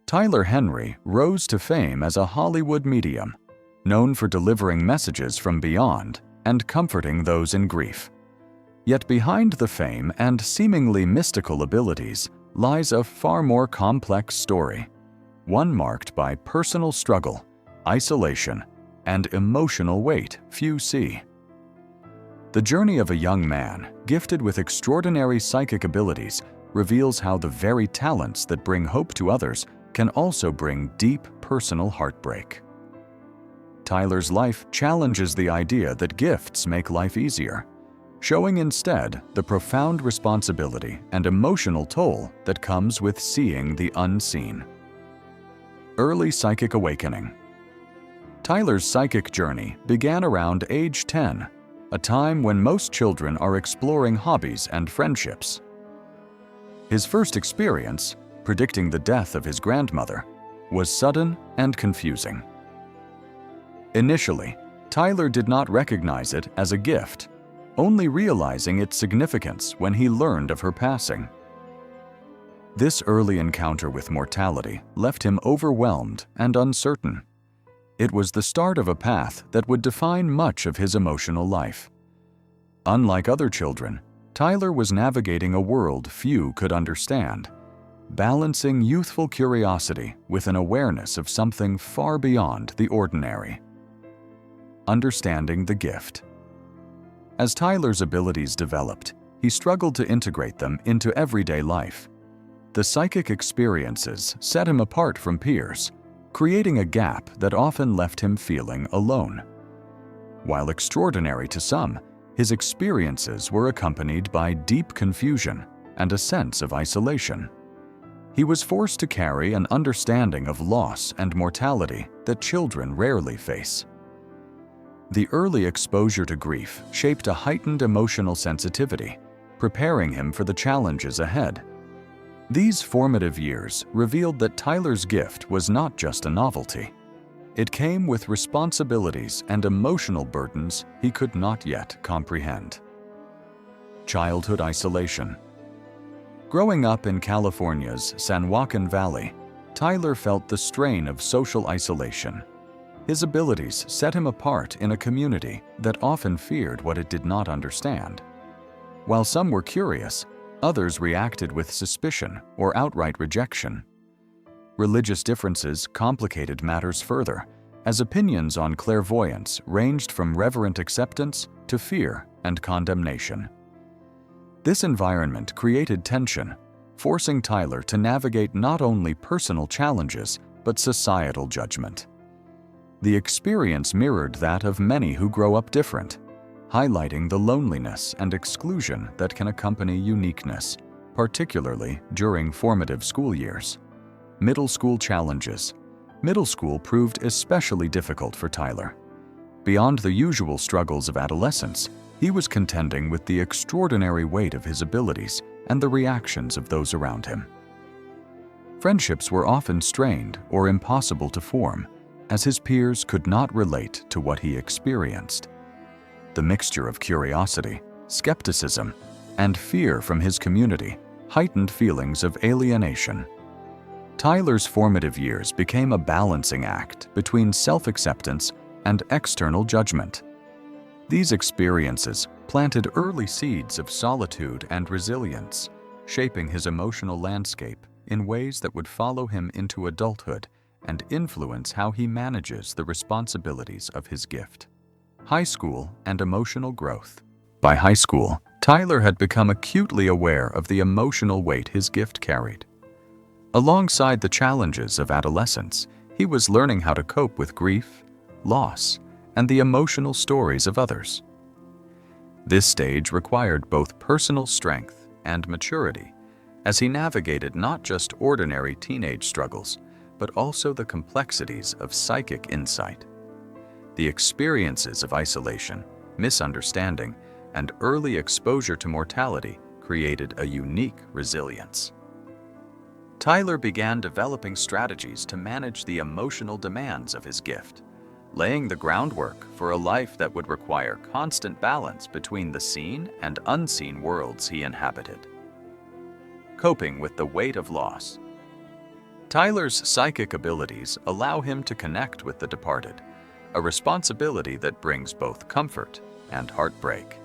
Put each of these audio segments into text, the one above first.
Tyler Henry rose to fame as a Hollywood medium, known for delivering messages from beyond and comforting those in grief. Yet behind the fame and seemingly mystical abilities lies a far more complex story, one marked by personal struggle, isolation, and emotional weight few see. The journey of a young man gifted with extraordinary psychic abilities reveals how the very talents that bring hope to others can also bring deep personal heartbreak. Tyler's life challenges the idea that gifts make life easier, showing instead the profound responsibility and emotional toll that comes with seeing the unseen. Early psychic awakening. Tyler's psychic journey began around age 10, a time when most children are exploring hobbies and friendships. His first experience, predicting the death of his grandmother, was sudden and confusing. Initially, Tyler did not recognize it as a gift, only realizing its significance when he learned of her passing. This early encounter with mortality left him overwhelmed and uncertain. It was the start of a path that would define much of his emotional life. Unlike other children, Tyler was navigating a world few could understand, balancing youthful curiosity with an awareness of something far beyond the ordinary. Understanding the gift. As Tyler's abilities developed, he struggled to integrate them into everyday life. The psychic experiences set him apart from peers, creating a gap that often left him feeling alone. While extraordinary to some, his experiences were accompanied by deep confusion and a sense of isolation. He was forced to carry an understanding of loss and mortality that children rarely face. The early exposure to grief shaped a heightened emotional sensitivity, preparing him for the challenges ahead. These formative years revealed that Tyler's gift was not just a novelty. It came with responsibilities and emotional burdens he could not yet comprehend. Childhood isolation. Growing up in California's San Joaquin Valley, Tyler felt the strain of social isolation. His abilities set him apart in a community that often feared what it did not understand. While some were curious, others reacted with suspicion or outright rejection. Religious differences complicated matters further, as opinions on clairvoyance ranged from reverent acceptance to fear and condemnation. This environment created tension, forcing Tyler to navigate not only personal challenges but societal judgment. The experience mirrored that of many who grow up different, highlighting the loneliness and exclusion that can accompany uniqueness, particularly during formative school years. Middle school challenges. Middle school proved especially difficult for Tyler. Beyond the usual struggles of adolescence, he was contending with the extraordinary weight of his abilities and the reactions of those around him. Friendships were often strained or impossible to form, as his peers could not relate to what he experienced. The mixture of curiosity, skepticism, and fear from his community heightened feelings of alienation. Tyler's formative years became a balancing act between self-acceptance and external judgment. These experiences planted early seeds of solitude and resilience, shaping his emotional landscape in ways that would follow him into adulthood and influence how he manages the responsibilities of his gift. High school and emotional growth. By high school, Tyler had become acutely aware of the emotional weight his gift carried. Alongside the challenges of adolescence, he was learning how to cope with grief, loss, and the emotional stories of others. This stage required both personal strength and maturity, as he navigated not just ordinary teenage struggles, but also the complexities of psychic insight. The experiences of isolation, misunderstanding, and early exposure to mortality created a unique resilience. Tyler began developing strategies to manage the emotional demands of his gift, laying the groundwork for a life that would require constant balance between the seen and unseen worlds he inhabited. Coping with the weight of loss. Tyler's psychic abilities allow him to connect with the departed, a responsibility that brings both comfort and heartbreak.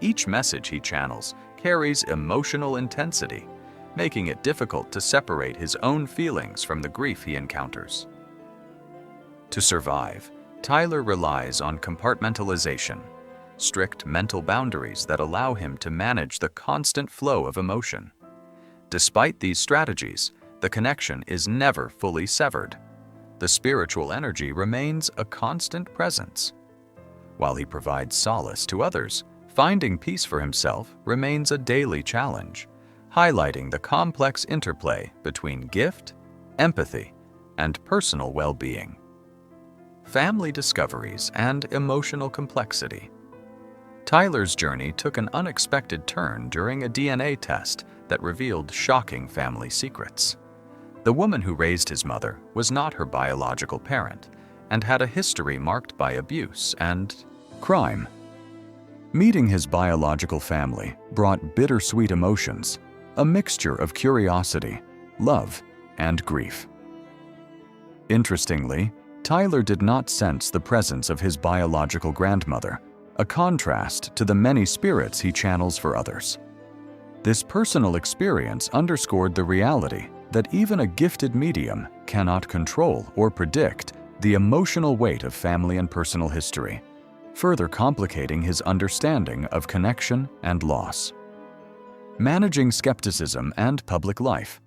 Each message he channels carries emotional intensity, making it difficult to separate his own feelings from the grief he encounters. To survive, Tyler relies on compartmentalization, strict mental boundaries that allow him to manage the constant flow of emotion. Despite these strategies, the connection is never fully severed. The spiritual energy remains a constant presence. While he provides solace to others, finding peace for himself remains a daily challenge, highlighting the complex interplay between gift, empathy, and personal well-being. Family discoveries and emotional complexity. Tyler's journey took an unexpected turn during a DNA test that revealed shocking family secrets. The woman who raised his mother was not her biological parent and had a history marked by abuse and crime. Meeting his biological family brought bittersweet emotions, a mixture of curiosity, love, and grief. Interestingly, Tyler did not sense the presence of his biological grandmother, a contrast to the many spirits he channels for others. This personal experience underscored the reality that even a gifted medium cannot control or predict the emotional weight of family and personal history, further complicating his understanding of connection and loss. Managing skepticism and public life.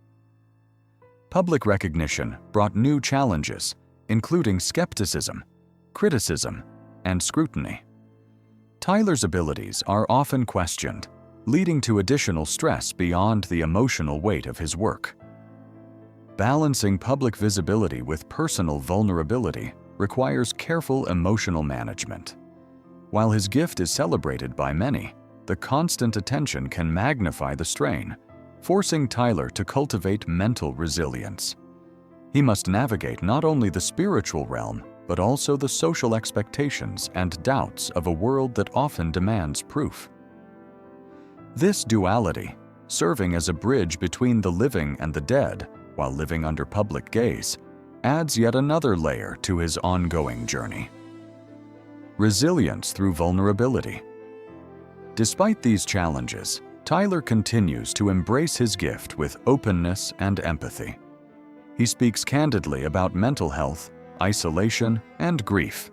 Public recognition brought new challenges, including skepticism, criticism, and scrutiny. Tyler's abilities are often questioned, leading to additional stress beyond the emotional weight of his work. Balancing public visibility with personal vulnerability requires careful emotional management. While his gift is celebrated by many, the constant attention can magnify the strain, forcing Tyler to cultivate mental resilience. He must navigate not only the spiritual realm, but also the social expectations and doubts of a world that often demands proof. This duality, serving as a bridge between the living and the dead while living under public gaze, adds yet another layer to his ongoing journey. Resilience through vulnerability. Despite these challenges, Tyler continues to embrace his gift with openness and empathy. He speaks candidly about mental health, isolation, and grief,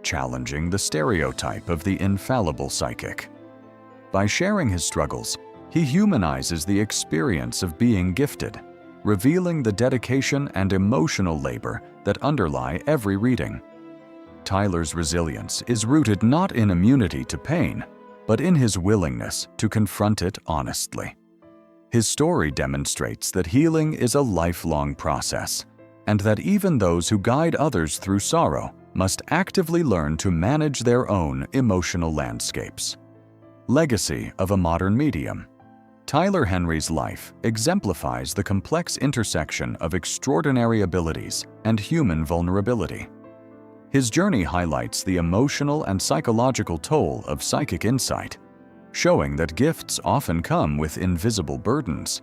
challenging the stereotype of the infallible psychic. By sharing his struggles, he humanizes the experience of being gifted, revealing the dedication and emotional labor that underlie every reading. Tyler's resilience is rooted not in immunity to pain, but in his willingness to confront it honestly. His story demonstrates that healing is a lifelong process, and that even those who guide others through sorrow must actively learn to manage their own emotional landscapes. Legacy of a modern medium. Tyler Henry's life exemplifies the complex intersection of extraordinary abilities and human vulnerability. His journey highlights the emotional and psychological toll of psychic insight, showing that gifts often come with invisible burdens.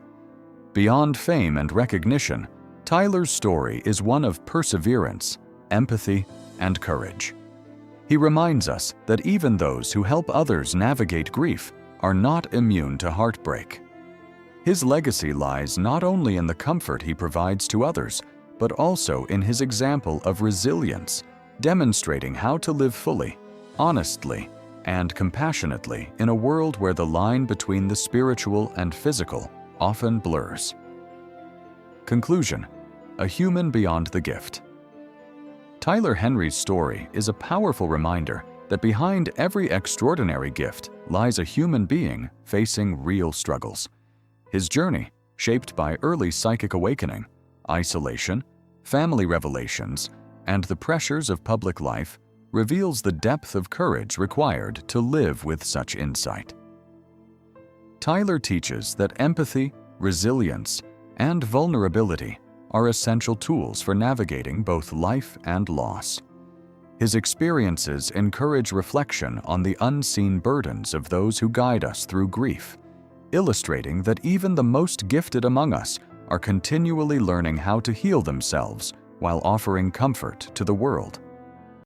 Beyond fame and recognition, Tyler's story is one of perseverance, empathy, and courage. He reminds us that even those who help others navigate grief are not immune to heartbreak. His legacy lies not only in the comfort he provides to others, but also in his example of resilience, demonstrating how to live fully, honestly, and compassionately in a world where the line between the spiritual and physical often blurs. Conclusion: a human beyond the gift. Tyler Henry's story is a powerful reminder that behind every extraordinary gift lies a human being facing real struggles. His journey, shaped by early psychic awakening, isolation, family revelations, and the pressures of public life, reveals the depth of courage required to live with such insight. Tyler teaches that empathy, resilience, and vulnerability are essential tools for navigating both life and loss. His experiences encourage reflection on the unseen burdens of those who guide us through grief, illustrating that even the most gifted among us are continually learning how to heal themselves while offering comfort to the world.